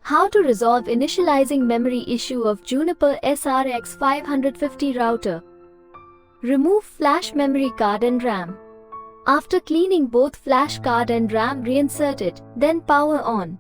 How to resolve initializing memory issue of Juniper SRX550 router. Remove flash memory card and RAM. After cleaning both flash card and RAM, reinsert it, then power on.